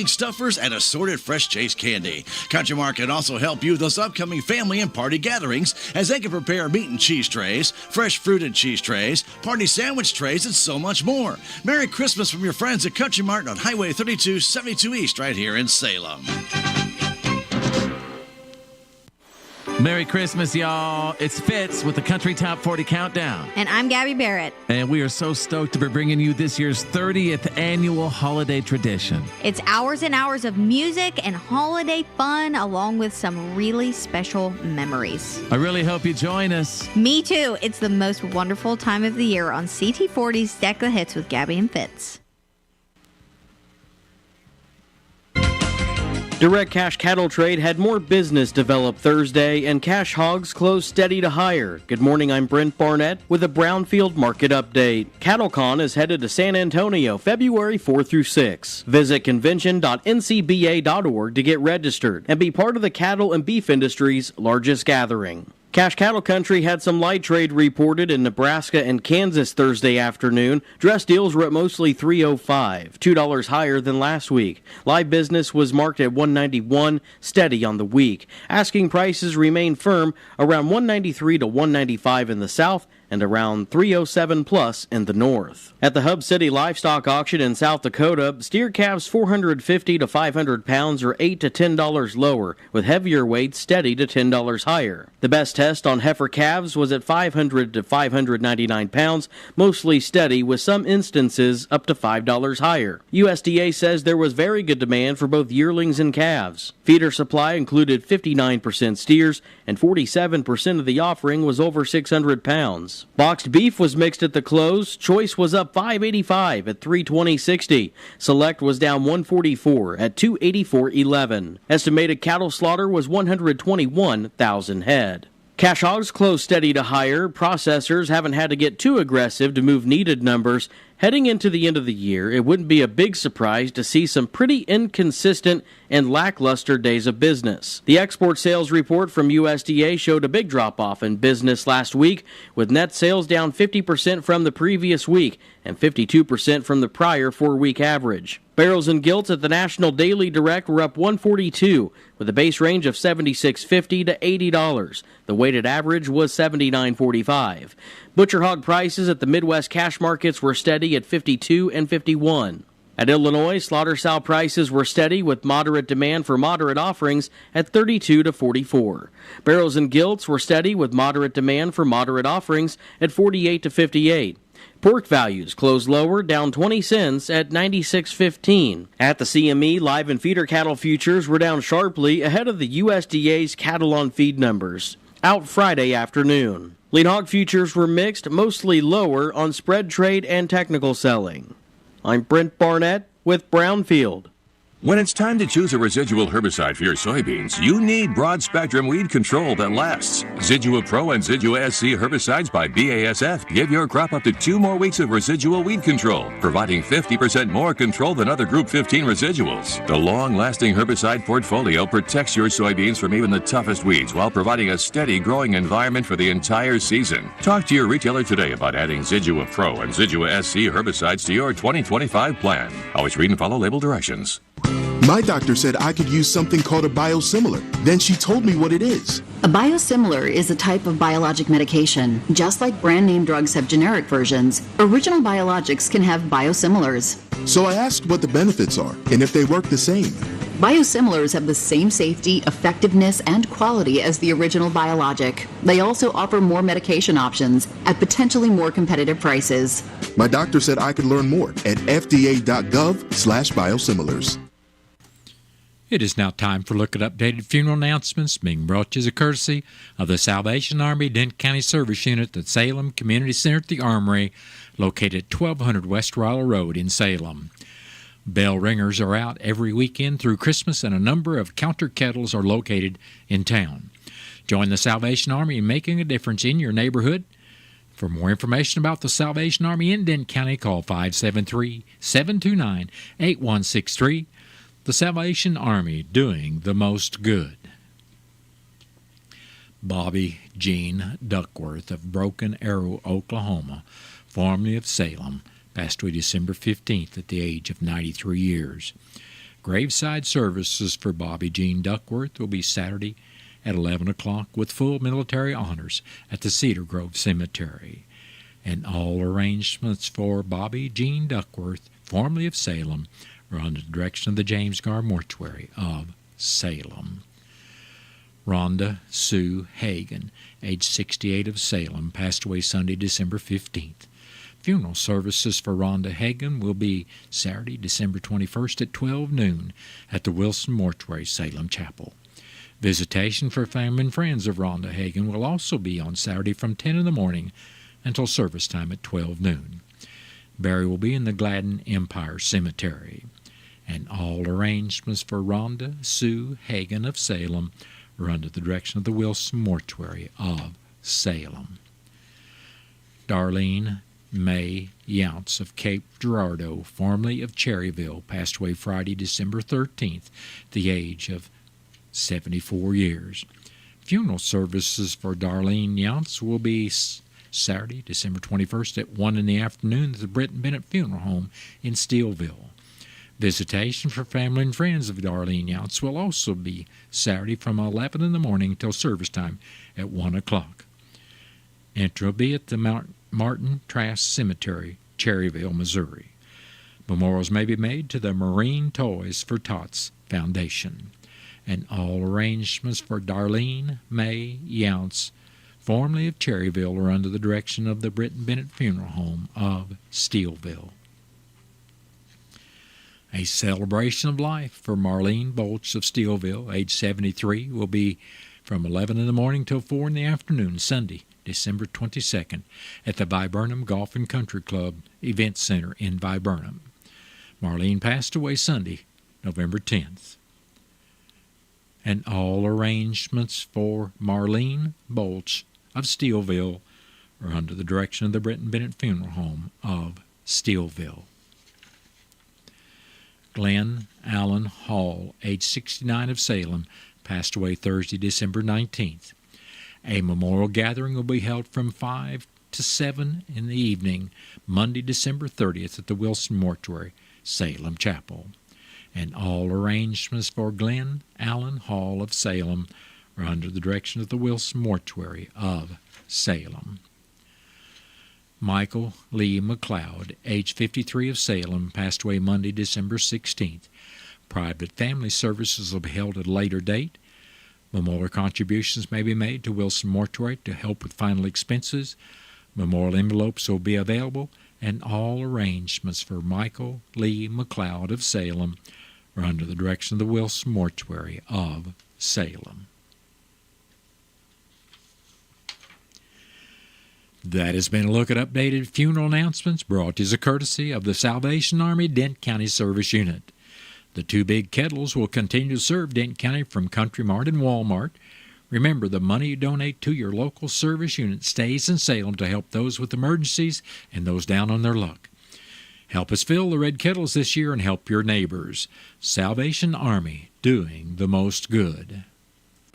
stuffers, and assorted fresh Chase candy. Country Mart can also help you with those upcoming family and party gatherings, as they can prepare meat and cheese trays, fresh fruit and cheese trays, party sandwich trays, and so much more. Merry Christmas from your friends at Country Mart on Highway 3272 East right here in Salem. Merry Christmas, y'all. It's Fitz with the Country Top 40 Countdown. And I'm Gabby Barrett. And we are so stoked to be bringing you this year's 30th annual holiday tradition. It's hours and hours of music and holiday fun, along with some really special memories. I really hope you join us. Me too. It's the most wonderful time of the year on CT40's Deck the Hits with Gabby and Fitz. Direct cash cattle trade had more business develop Thursday, and cash hogs closed steady to higher. Good morning, I'm Brent Barnett with a Brownfield market update. CattleCon is headed to San Antonio February 4 through 6. Visit convention.ncba.org to get registered and be part of the cattle and beef industry's largest gathering. Cash cattle country had some light trade reported in Nebraska and Kansas Thursday afternoon. Dress deals were at mostly $3.05, $2 higher than last week. Live business was marked at $191, steady on the week. Asking prices remain firm around $193 to $195 in the south and around $307 plus in the north. At the Hub City Livestock Auction in South Dakota, steer calves 450 to 500 pounds are $8 to $10 lower, with heavier weights steady to $10 higher. The best test on heifer calves was at 500 to 599 pounds, mostly steady, with some instances up to $5 higher. USDA says there was very good demand for both yearlings and calves. Feeder supply included 59% steers, and 47% of the offering was over 600 pounds. Boxed beef was mixed at the close. Choice was up $5.85 at $320.60. Select was down $144 at $284.11. Estimated cattle slaughter was 121,000 head. Cash hogs closed steady to higher. Processors haven't had to get too aggressive to move needed numbers. Heading into the end of the year, it wouldn't be a big surprise to see some pretty inconsistent and lackluster days of business. The export sales report from USDA showed a big drop-off in business last week, with net sales down 50% from the previous week and 52% from the prior 4-week average. Barrels and gilts at the National Daily Direct were up 142, with a base range of $76.50 to $80. The weighted average was $79.45. Butcher hog prices at the Midwest cash markets were steady at 52 and 51. At Illinois, slaughter sow prices were steady with moderate demand for moderate offerings at 32 to 44. Barrels and gilts were steady with moderate demand for moderate offerings at 48 to 58. Pork values closed lower, down 20 cents at $96.15. At the CME, live and feeder cattle futures were down sharply ahead of the USDA's cattle on feed numbers, out Friday afternoon. Lean hog futures were mixed, mostly lower on spread trade and technical selling. I'm Brent Barnett with Brownfield. When it's time to choose a residual herbicide for your soybeans, you need broad-spectrum weed control that lasts. Zidua Pro and Zidua SC herbicides by BASF give your crop up to 2 more weeks of residual weed control, providing 50% more control than other Group 15 residuals. The long-lasting herbicide portfolio protects your soybeans from even the toughest weeds while providing a steady growing environment for the entire season. Talk to your retailer today about adding Zidua Pro and Zidua SC herbicides to your 2025 plan. Always read and follow label directions. My doctor said I could use something called a biosimilar. Then she told me what it is. A biosimilar is a type of biologic medication. Just like brand name drugs have generic versions, original biologics can have biosimilars. So I asked what the benefits are and if they work the same. Biosimilars have the same safety, effectiveness, and quality as the original biologic. They also offer more medication options at potentially more competitive prices. My doctor said I could learn more at fda.gov/biosimilars. It is now time for a look at updated funeral announcements being brought to you as a courtesy of the Salvation Army Denton County Service Unit at Salem Community Center at the Armory, located at 1200 West Royal Road in Salem. Bell ringers are out every weekend through Christmas, and a number of counter kettles are located in town. Join the Salvation Army in making a difference in your neighborhood. For more information about the Salvation Army in Denton County, call 573-729-8163. The Salvation Army, doing the most good. Bobby Jean Duckworth of Broken Arrow, Oklahoma, formerly of Salem, passed away December 15th at the age of 93 years. Graveside services for Bobby Jean Duckworth will be Saturday at 11 o'clock with full military honors at the Cedar Grove Cemetery. And all arrangements for Bobby Jean Duckworth, formerly of Salem, are under the direction of the James Garr Mortuary of Salem. Rhonda Sue Hagan, age 68, of Salem, passed away Sunday, December 15th. Funeral services for Rhonda Hagan will be Saturday, December 21st at 12 noon at the Wilson Mortuary, Salem Chapel. Visitation for family and friends of Rhonda Hagan will also be on Saturday from 10 in the morning until service time at 12 noon. Burial will be in the Gladden Empire Cemetery. And all arrangements for Rhonda Sue Hagan of Salem are under the direction of the Wilson Mortuary of Salem. Darlene May Younts of Cape Girardeau, formerly of Cherryville, passed away Friday, December 13th, at the age of 74 years. Funeral services for Darlene Younts will be Saturday, December 21st at 1 in the afternoon at the Britton Bennett Funeral Home in Steelville. Visitation for family and friends of Darlene Younts will also be Saturday from 11 in the morning till service time at 1 o'clock. Entry will be at the Martin Trask Cemetery, Cherryville, Missouri. Memorials may be made to the Marine Toys for Tots Foundation. And all arrangements for Darlene May Younts, formerly of Cherryville, are under the direction of the Britton Bennett Funeral Home of Steelville. A celebration of life for Marlene Bolch of Steelville, age 73, will be from 11 in the morning till 4 in the afternoon, Sunday, December 22nd, at the Viburnum Golf and Country Club Event Center in Viburnum. Marlene passed away Sunday, November 10th. And all arrangements for Marlene Bolch of Steelville are under the direction of the Britton Bennett Funeral Home of Steelville. Glenn Allen Hall, age 69, of Salem, passed away Thursday, December 19th. A memorial gathering will be held from 5 to 7 in the evening, Monday, December 30th, at the Wilson Mortuary, Salem Chapel. And all arrangements for Glenn Allen Hall of Salem are under the direction of the Wilson Mortuary of Salem. Michael Lee McLeod, age 53, of Salem, passed away Monday, December 16th. Private family services will be held at a later date. Memorial contributions may be made to Wilson Mortuary to help with final expenses. Memorial envelopes will be available, and all arrangements for Michael Lee McLeod of Salem are under the direction of the Wilson Mortuary of Salem. That has been a look at updated funeral announcements brought to you as a courtesy of the Salvation Army Dent County Service Unit. The two big kettles will continue to serve Dent County from Country Mart and Walmart. Remember, the money you donate to your local service unit stays in Salem to help those with emergencies and those down on their luck. Help us fill the red kettles this year and help your neighbors. Salvation Army, doing the most good.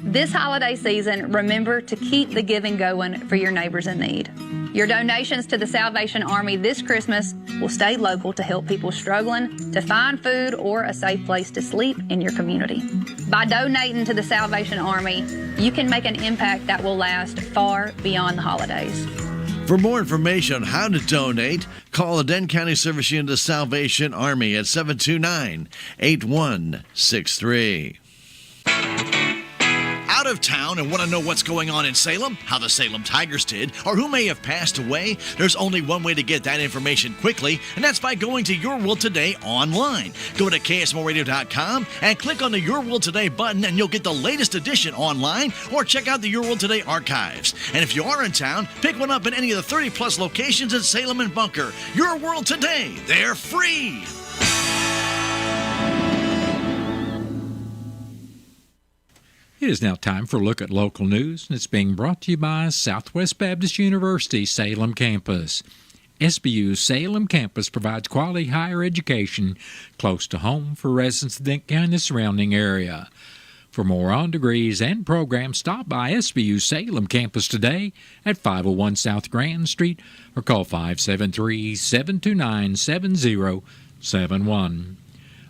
This holiday season, remember to keep the giving going for your neighbors in need. Your donations to the Salvation Army this Christmas will stay local to help people struggling to find food or a safe place to sleep in your community. By donating to the Salvation Army, you can make an impact that will last far beyond the holidays. For more information on how to donate, call the Dent County Service Unit of Salvation Army at 729-8163. Out of town and want to know what's going on in Salem, how the Salem Tigers did, or who may have passed away? There's only one way to get that information quickly, and that's by going to Your World Today online. Go to KSMORadio.com and click on the Your World Today button, and you'll get the latest edition online, or check out the Your World Today archives. And if you are in town, pick one up in any of the 30-plus locations in Salem and Bunker. Your World Today, they're free. It is now time for a look at local news, and it's being brought to you by Southwest Baptist University Salem Campus. SBU's Salem Campus provides quality higher education close to home for residents of Dent County and the surrounding area. For more on degrees and programs, stop by SBU's Salem Campus today at 501 South Grand Street or call 573-729-7071.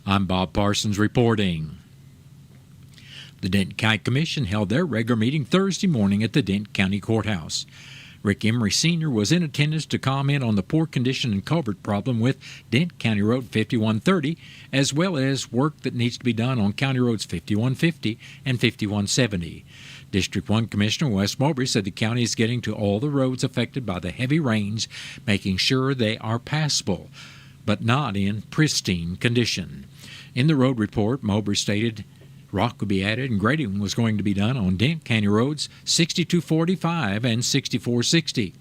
I'm Bob Parsons reporting. The Denton County Commission held their regular meeting Thursday morning at the Denton County Courthouse. Rick Emery Sr. was in attendance to comment on the poor condition and culvert problem with Denton County Road 5130, as well as work that needs to be done on County Roads 5150 and 5170. District 1 Commissioner Wes Mowbray said the county is getting to all the roads affected by the heavy rains, making sure they are passable, but not in pristine condition. In the road report, Mowbray stated rock would be added and grading was going to be done on Denton County Roads 6245 and 6460.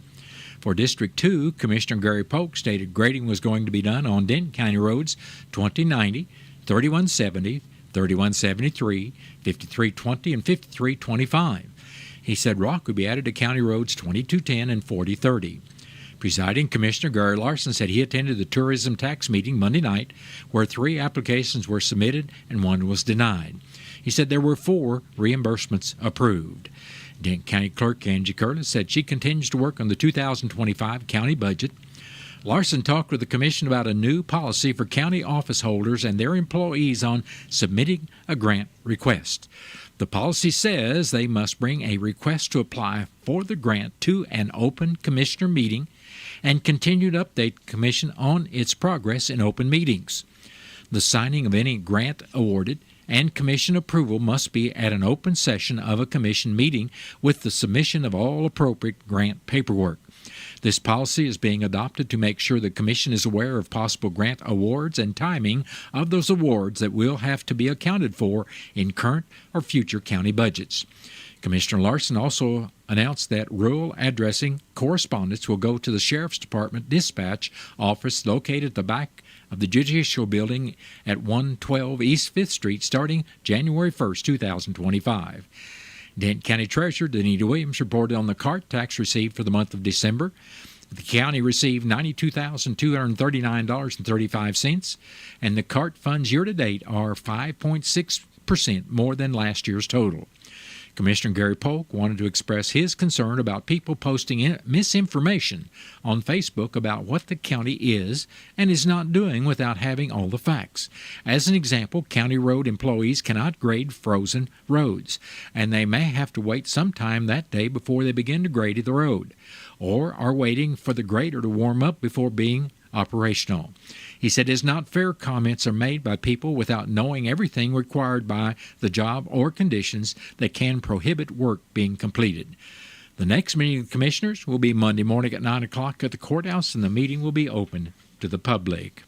For District 2, Commissioner Gary Polk stated grading was going to be done on Denton County Roads 2090, 3170, 3173, 5320, and 5325. He said rock would be added to County Roads 2210 and 4030. Presiding Commissioner Gary Larson said he attended the tourism tax meeting Monday night, where 3 applications were submitted and 1 was denied. He said there were 4 reimbursements approved. Denton County Clerk Angie Curtis said she continues to work on the 2025 county budget. Larson talked with the commission about a new policy for county office holders and their employees on submitting a grant request. The policy says they must bring a request to apply for the grant to an open commissioner meeting and continue to update the commission on its progress in open meetings. The signing of any grant awarded and commission approval must be at an open session of a commission meeting with the submission of all appropriate grant paperwork. This policy is being adopted to make sure the commission is aware of possible grant awards and timing of those awards that will have to be accounted for in current or future county budgets. Commissioner Larson also announced that rural addressing correspondence will go to the Sheriff's Department dispatch office located at the back of the Judicial Building at 112 East 5th Street starting January 1st, 2025. Denton County Treasurer Danita Williams reported on the cart tax received for the month of December. The county received $92,239.35, and the cart funds year-to-date are 5.6% more than last year's total. Commissioner Gary Polk wanted to express his concern about people posting misinformation on Facebook about what the county is and is not doing without having all the facts. As an example, county road employees cannot grade frozen roads, and they may have to wait some time that day before they begin to grade the road, or are waiting for the grader to warm up before being operational. He said it's not fair comments are made by people without knowing everything required by the job or conditions that can prohibit work being completed. The next meeting of commissioners will be Monday morning at 9 o'clock at the courthouse, and the meeting will be open to the public.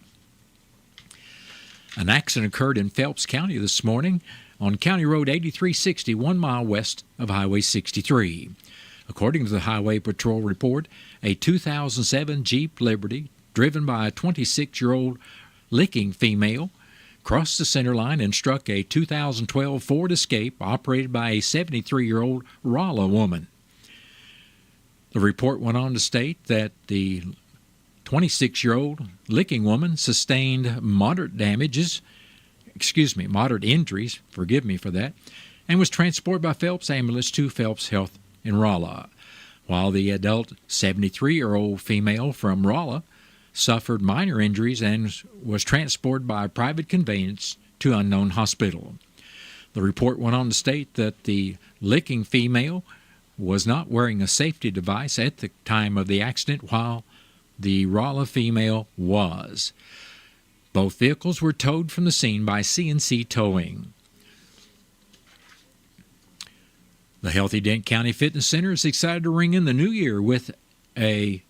An accident occurred in Phelps County this morning on County Road 8360, 1 mile west of Highway 63. According to the Highway Patrol report, a 2007 Jeep Liberty driven by a 26-year-old licking female, crossed the center line and struck a 2012 Ford Escape operated by a 73-year-old Rolla woman. The report went on to state that the 26-year-old licking woman sustained moderate injuries, forgive me for that, and was transported by Phelps Ambulance to Phelps Health in Rolla, while the adult 73-year-old female from Rolla suffered minor injuries and was transported by a private conveyance to unknown hospital. The report went on to state that the licking female was not wearing a safety device at the time of the accident, while the Rolla female was. Both vehicles were towed from the scene by CNC Towing. The Healthy Denton County Fitness Center is excited to ring in the new year with a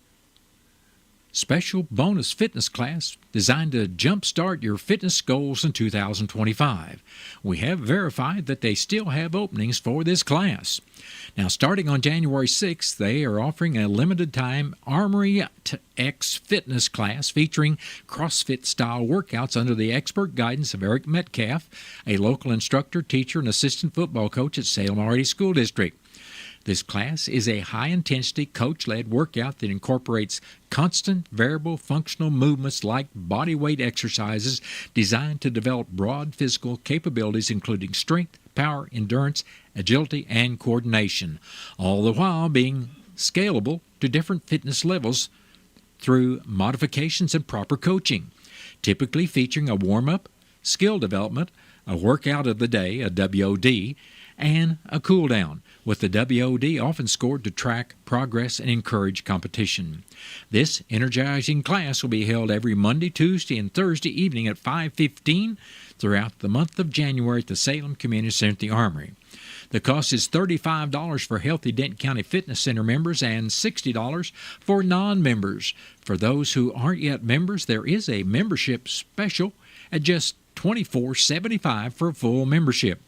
special bonus fitness class designed to jumpstart your fitness goals in 2025. We have verified that they still have openings for this class. Now, starting on January 6th, they are offering a limited-time Armory X fitness class featuring CrossFit-style workouts under the expert guidance of Eric Metcalf, a local instructor, teacher, and assistant football coach at Salem Already School District. This class is a high-intensity, coach-led workout that incorporates constant, variable, functional movements like body weight exercises designed to develop broad physical capabilities including strength, power, endurance, agility, and coordination, all the while being scalable to different fitness levels through modifications and proper coaching, typically featuring a warm-up, skill development, a workout of the day, a WOD, and a cool down, with the WOD often scored to track progress and encourage competition. This energizing class will be held every Monday, Tuesday, and Thursday evening at 5:15 throughout the month of January at the Salem Community Center at the Armory. The cost is $35 for healthy Denton County Fitness Center members and $60 for non-members. For those who aren't yet members, there is a membership special at just $24.75 for a full membership.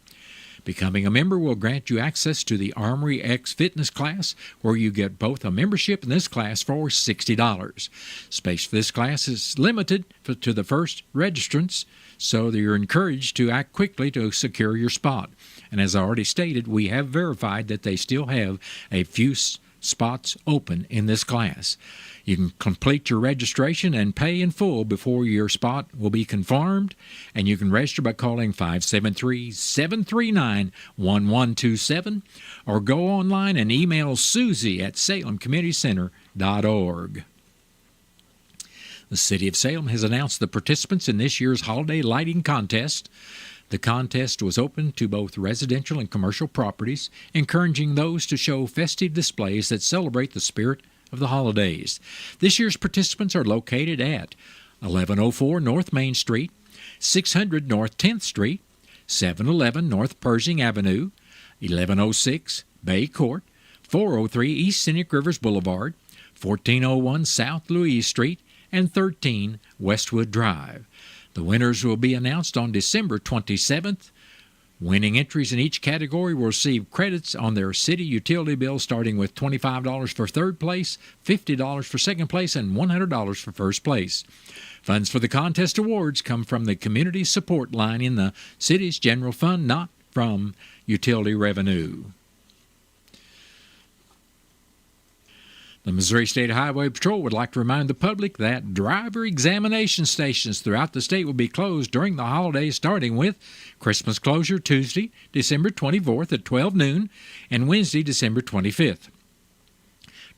Becoming a member will grant you access to the Armory X Fitness class, where you get both a membership in this class for $60. Space for this class is limited to the first registrants, so that you're encouraged to act quickly to secure your spot. And as I already stated, we have verified that they still have a few spots open in this class. You can complete your registration and pay in full before your spot will be confirmed, and you can register by calling 573-739-1127 or go online and email Susie at salemcommunitycenter.org. The City of Salem has announced the participants in this year's holiday lighting contest. The contest was open to both residential and commercial properties, encouraging those to show festive displays that celebrate the spirit of the holidays. This year's participants are located at 1104 North Main Street, 600 North 10th Street, 711 North Pershing Avenue, 1106 Bay Court, 403 East Scenic Rivers Boulevard, 1401 South Louise Street, and 13 Westwood Drive. The winners will be announced on December 27th. Winning entries in each category will receive credits on their city utility bill, starting with $25 for third place, $50 for second place, and $100 for first place. Funds for the contest awards come from the community support line in the city's general fund, not from utility revenue. The Missouri State Highway Patrol would like to remind the public that driver examination stations throughout the state will be closed during the holidays, starting with Christmas closure Tuesday, December 24th at 12 noon, and Wednesday, December 25th.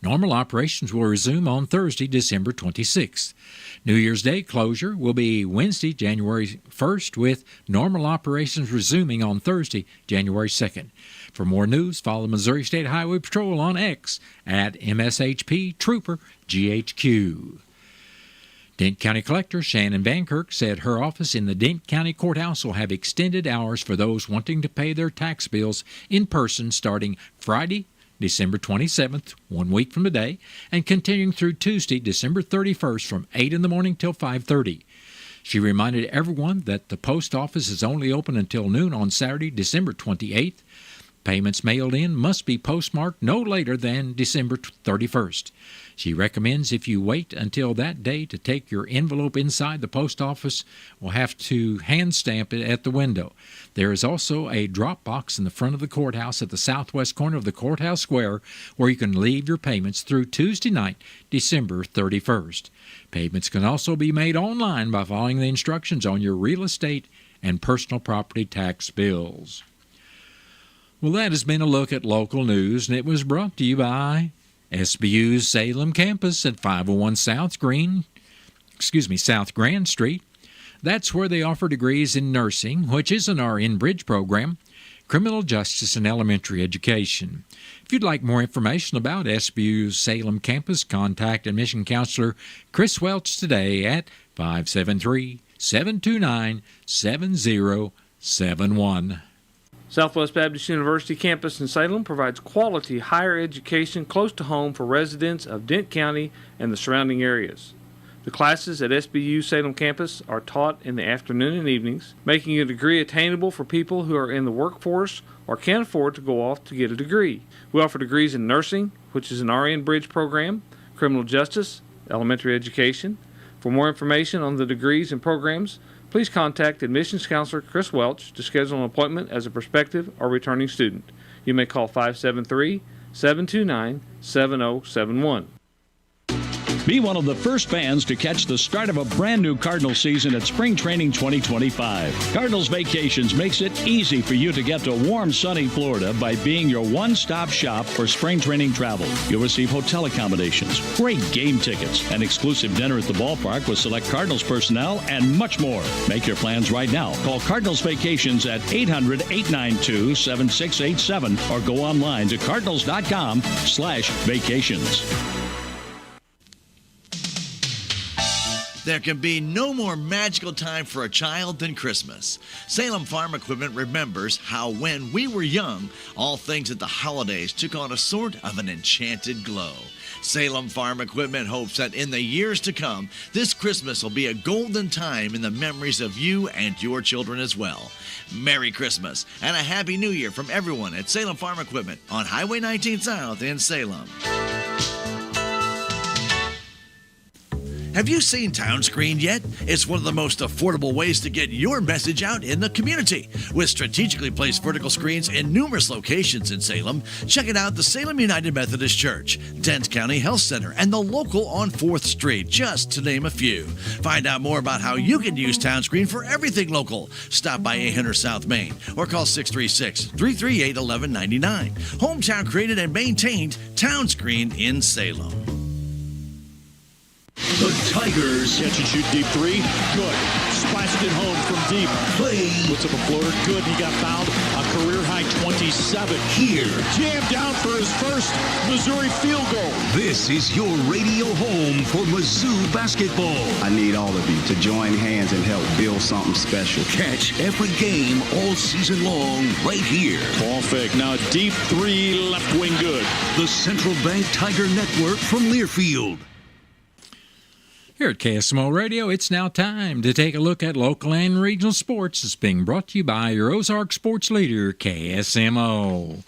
Normal operations will resume on Thursday, December 26th. New Year's Day closure will be Wednesday, January 1st, with normal operations resuming on Thursday, January 2nd. For more news, follow Missouri State Highway Patrol on X at MSHP Trooper GHQ. Dent County Collector Shannon Vankirk said her office in the Dent County Courthouse will have extended hours for those wanting to pay their tax bills in person starting Friday, December 27th, 1 week from today, and continuing through Tuesday, December 31st from 8 in the morning till 5:30. She reminded everyone that the post office is only open until noon on Saturday, December 28th. Payments mailed in must be postmarked no later than December 31st. She recommends if you wait until that day to take your envelope inside, the post office will have to hand stamp it at the window. There is also a drop box in the front of the courthouse at the southwest corner of the courthouse square where you can leave your payments through Tuesday night, December 31st. Payments can also be made online by following the instructions on your real estate and personal property tax bills. Well, that has been a look at local news, and it was brought to you by SBU's Salem campus at 501 South Grand Street. That's where they offer degrees in nursing, which is an RN Bridge program, criminal justice, and elementary education. If you'd like more information about SBU's Salem campus, contact admission counselor Chris Welch today at 573-729-7071. Southwest Baptist University campus in Salem provides quality higher education close to home for residents of Dent County and the surrounding areas. The classes at SBU Salem campus are taught in the afternoon and evenings, making a degree attainable for people who are in the workforce or can't afford to go off to get a degree. We offer degrees in nursing, which is an RN Bridge program, criminal justice, elementary education. For more information on the degrees and programs, please contact admissions counselor Chris Welch to schedule an appointment as a prospective or returning student. You may call 573-729-7071. Be one of the first fans to catch the start of a brand new Cardinals season at Spring Training 2025. Cardinals Vacations makes it easy for you to get to warm, sunny Florida by being your one-stop shop for spring training travel. You'll receive hotel accommodations, great game tickets, an exclusive dinner at the ballpark with select Cardinals personnel, and much more. Make your plans right now. Call Cardinals Vacations at 800-892-7687 or go online to cardinals.com/vacations. There can be no more magical time for a child than Christmas. Salem Farm Equipment remembers how when we were young, all things at the holidays took on a sort of an enchanted glow. Salem Farm Equipment hopes that in the years to come, this Christmas will be a golden time in the memories of you and your children as well. Merry Christmas and a Happy New Year from everyone at Salem Farm Equipment on Highway 19 South in Salem. Have you seen Town Screen yet? It's one of the most affordable ways to get your message out in the community. With strategically placed vertical screens in numerous locations in Salem, check it out the Salem United Methodist Church, Dent County Health Center, and the local on 4th Street, just to name a few. Find out more about how you can use Town Screen for everything local. Stop by 800 South Main or call 636-338-1199. Hometown created and maintained Town Screen in Salem. The Tigers. Catch and shoot deep three. Good. Splashed it home from deep. Play. Puts up a floater. Good. He got fouled. A career-high 27. Here. Jammed down for his first Missouri field goal. This is your radio home for Mizzou basketball. I need all of you to join hands and help build something special. Catch every game all season long right here. Ball fake. Now deep three. Left wing good. The Central Bank Tiger Network from Learfield. Here at KSMO Radio, it's now time to take a look at local and regional sports. It's being brought to you by your Ozark sports leader, KSMO.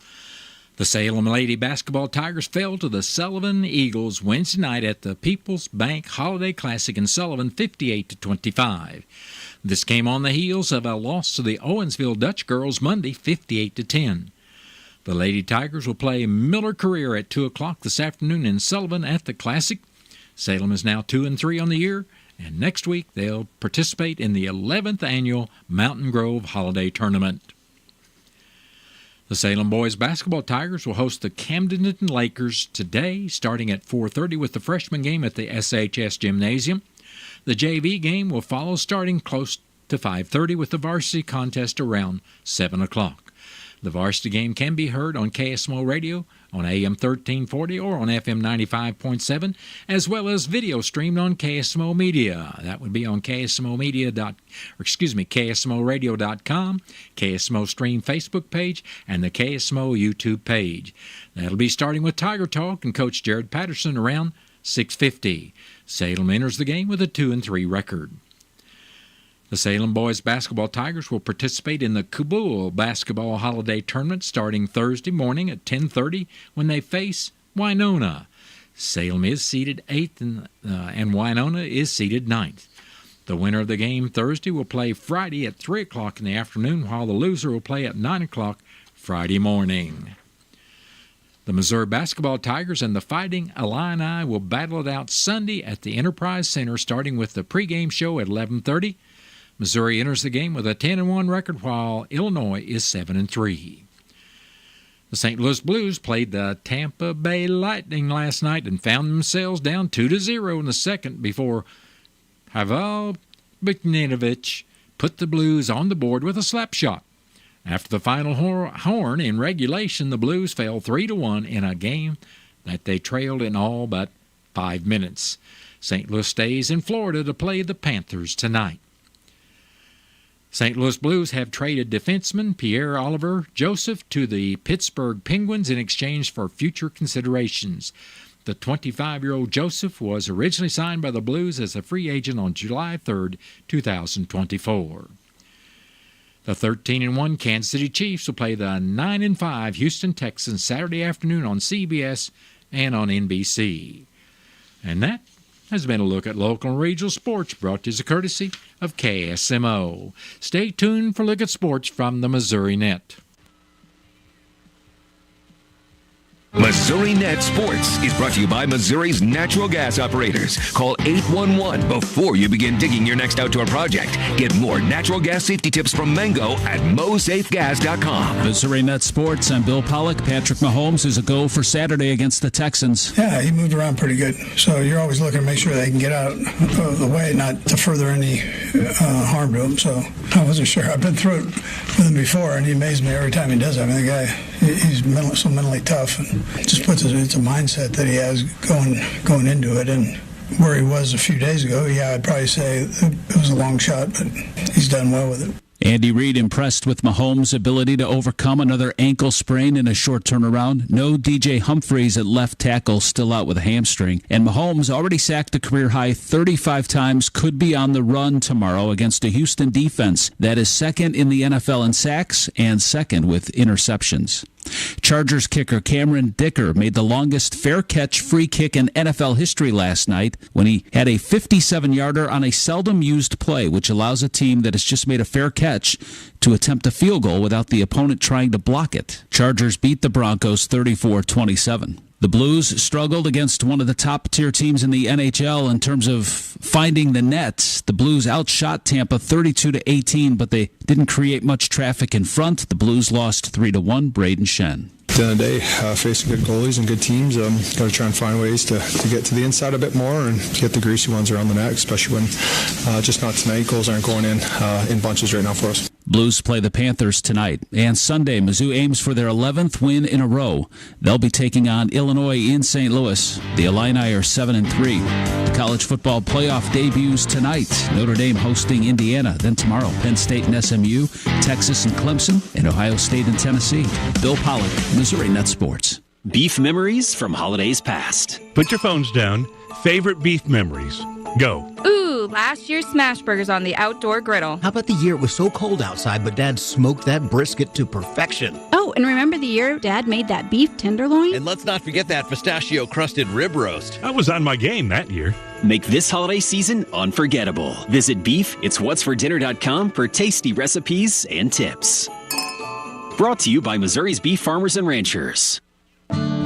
The Salem Lady Basketball Tigers fell to the Sullivan Eagles Wednesday night at the People's Bank Holiday Classic in Sullivan, 58-25. This came on the heels of a loss to the Owensville Dutch girls Monday, 58-10. The Lady Tigers will play Miller Career at 2 o'clock this afternoon in Sullivan at the Classic. Salem is now 2-3 on the year, and next week they'll participate in the 11th annual Mountain Grove Holiday Tournament. The Salem Boys Basketball Tigers will host the Camdenton Lakers today, starting at 4:30 with the freshman game at the SHS Gymnasium. The JV game will follow starting close to 5:30 with the varsity contest around 7 o'clock. The varsity game can be heard on KSMO Radio on AM 1340 or on FM 95.7, as well as video streamed on KSMO Media. That would be on KSMOradio.com, KSMO Stream Facebook page, and the KSMO YouTube page. That'll be starting with Tiger Talk and Coach Jared Patterson around 6:50. Salem enters the game with a 2-3 record. The Salem Boys Basketball Tigers will participate in the Kabul Basketball Holiday Tournament starting Thursday morning at 10:30 when they face Winona. Salem is seeded 8th and Winona is seeded 9th. The winner of the game Thursday will play Friday at 3 o'clock in the afternoon, while the loser will play at 9 o'clock Friday morning. The Missouri Basketball Tigers and the Fighting Illini will battle it out Sunday at the Enterprise Center, starting with the pregame show at 11:30. Missouri enters the game with a 10-1 record, while Illinois is 7-3. The St. Louis Blues played the Tampa Bay Lightning last night and found themselves down 2-0 in the second before Pavel Buchnevich put the Blues on the board with a slap shot. After the final horn in regulation, the Blues fell 3-1 in a game that they trailed in all but 5 minutes. St. Louis stays in Florida to play the Panthers tonight. St. Louis Blues have traded defenseman Pierre-Olivier Joseph to the Pittsburgh Penguins in exchange for future considerations. The 25-year-old Joseph was originally signed by the Blues as a free agent on July 3, 2024. The 13-1 Kansas City Chiefs will play the 9-5 Houston Texans Saturday afternoon on CBS and on NBC. And that has been a look at local and regional sports, brought to you as a courtesy of KSMO. Stay tuned for Look at Sports from the Missouri Net. Missouri Net Sports is brought to you by Missouri's natural gas operators. Call 811 before you begin digging your next outdoor project. Get more natural gas safety tips from Mango at mosafegas.com. Missouri Net Sports, I'm Bill Pollock. Patrick Mahomes is a go for Saturday against the Texans. Yeah, he moved around pretty good. So you're always looking to make sure they can get out of the way, not to further any harm to him. So I wasn't sure. I've been through it with him before, and he amazes me every time he does it. I mean, the guy, he's so mentally tough, and just puts it's a mindset that he has going into it. And where he was a few days ago, yeah, I'd probably say it was a long shot, but he's done well with it. Andy Reid impressed with Mahomes' ability to overcome another ankle sprain in a short turnaround. No DJ Humphries at left tackle, still out with a hamstring. And Mahomes already sacked the career-high 35 times, could be on the run tomorrow against a Houston defense that is second in the NFL in sacks and second with interceptions. Chargers kicker Cameron Dicker made the longest fair catch free kick in NFL history last night when he had a 57-yarder on a seldom used play, which allows a team that has just made a fair catch to attempt a field goal without the opponent trying to block it. Chargers beat the Broncos 34-27. The Blues struggled against one of the top-tier teams in the NHL in terms of finding the net. The Blues outshot Tampa 32-18, but they didn't create much traffic in front. The Blues lost 3-1. Braden Shen. At the end of the day, facing good goalies and good teams, got to try and find ways to get to the inside a bit more and get the greasy ones around the net, especially when just not tonight. Goals aren't going in bunches right now for us. Blues play the Panthers tonight. And Sunday, Mizzou aims for their 11th win in a row. They'll be taking on Illinois in St. Louis. The Illini are 7-3. The college football playoff debuts tonight. Notre Dame hosting Indiana. Then tomorrow, Penn State and SMU, Texas and Clemson, and Ohio State and Tennessee. Bill Pollock, Missouri Net Sports. Beef memories from holidays past. Put your phones down. Favorite beef memories. Go. Ooh, last year's smash burgers on the outdoor griddle. How about the year it was so cold outside, but Dad smoked that brisket to perfection? Oh, and remember the year Dad made that beef tenderloin? And let's not forget that pistachio-crusted rib roast. I was on my game that year. Make this holiday season unforgettable. Visit beefitswhatsfordinner.com for tasty recipes and tips. Brought to you by Missouri's Beef Farmers and Ranchers.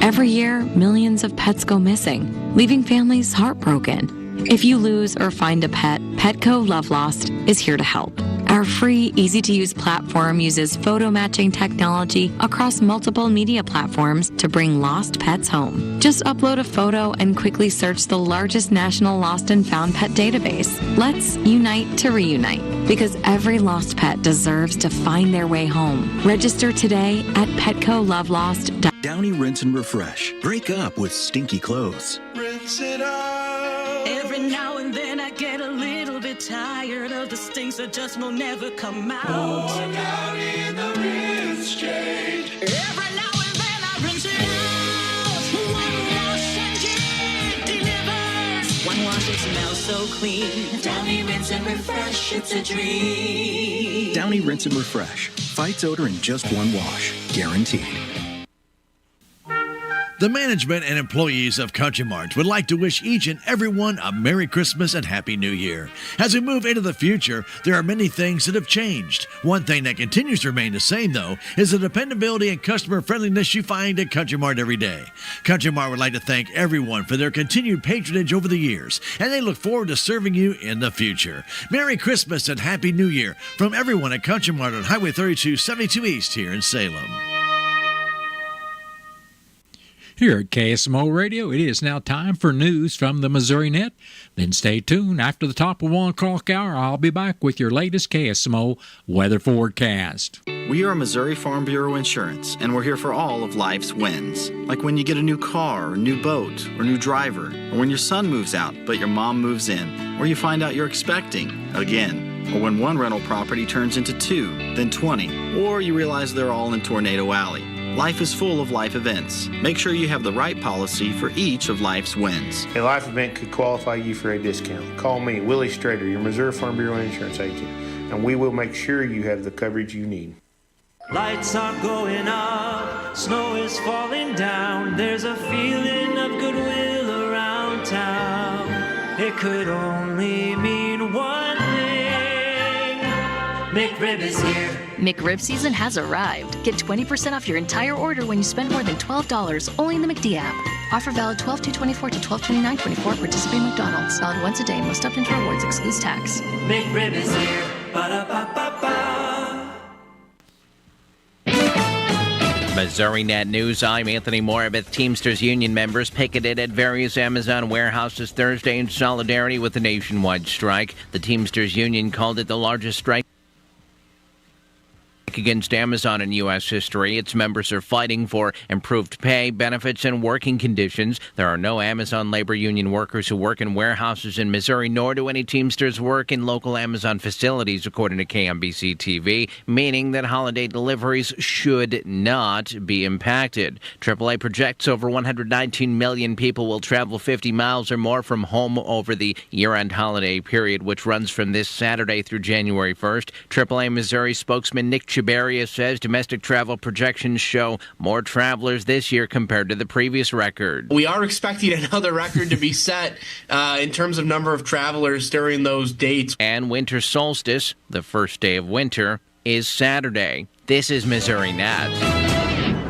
Every year, millions of pets go missing, leaving families heartbroken. If you lose or find a pet, Petco Love Lost is here to help. Our free, easy-to-use platform uses photo matching technology across multiple media platforms to bring lost pets home. Just upload a photo and quickly search the largest national lost and found pet database. Let's unite to reunite, because every lost pet deserves to find their way home. Register today at PetcoLoveLost.com. Downy Rinse and Refresh. Break up with stinky clothes. Rinse it out. Every now and then I get a little bit tired of the stinks that just will never come out. Pour Downy in the rinse change. Every now and then I rinse it out. One wash and it delivers. One wash, it smells so clean. Downy Rinse and Refresh, it's a dream. Downy Rinse and Refresh. Fights odor in just one wash. Guaranteed. The management and employees of Country Mart would like to wish each and every one a Merry Christmas and Happy New Year. As we move into the future, there are many things that have changed. One thing that continues to remain the same, though, is the dependability and customer friendliness you find at Country Mart every day. Country Mart would like to thank everyone for their continued patronage over the years, and they look forward to serving you in the future. Merry Christmas and Happy New Year from everyone at Country Mart on Highway 32, 72 East here in Salem. Here at KSMO Radio, it is now time for news from the Missouri Net. Then stay tuned. After the top of 1 o'clock hour, I'll be back with your latest KSMO weather forecast. We are Missouri Farm Bureau Insurance, and we're here for all of life's wins. Like when you get a new car, or new boat, or new driver, or when your son moves out, but your mom moves in, or you find out you're expecting again, or when one rental property turns into 2, then 20, or you realize they're all in Tornado Alley. Life is full of life events. Make sure you have the right policy for each of life's wins. A life event could qualify you for a discount. Call me, Willie Strader, your Missouri Farm Bureau insurance agent, and we will make sure you have the coverage you need. Lights are going up, snow is falling down. There's a feeling of goodwill around town. It could only mean one thing. McRib is here. McRib season has arrived. Get 20% off your entire order when you spend more than $12 only in the McD app. Offer valid 12/2/24 to 12/29/24. Participating McDonald's. Valid once a day. Most up into rewards. Excludes tax. McRib is here. Ba-da-ba-ba-ba. Missouri Net News, I'm Anthony Morabith. Teamsters union members picketed at various Amazon warehouses Thursday in solidarity with the nationwide strike. The Teamsters union called it the largest strike against Amazon in U.S. history. Its members are fighting for improved pay, benefits, and working conditions. There are no Amazon labor union workers who work in warehouses in Missouri, nor do any Teamsters work in local Amazon facilities, according to KMBC TV, meaning that holiday deliveries should not be impacted. AAA projects over 119 million people will travel 50 miles or more from home over the year-end holiday period, which runs from this Saturday through January 1st. AAA Missouri spokesman Nick Chabaria says domestic travel projections show more travelers this year compared to the previous record. We are expecting another record to be set in terms of number of travelers during those dates. And winter solstice, the first day of winter, is Saturday. This is Missouri Net.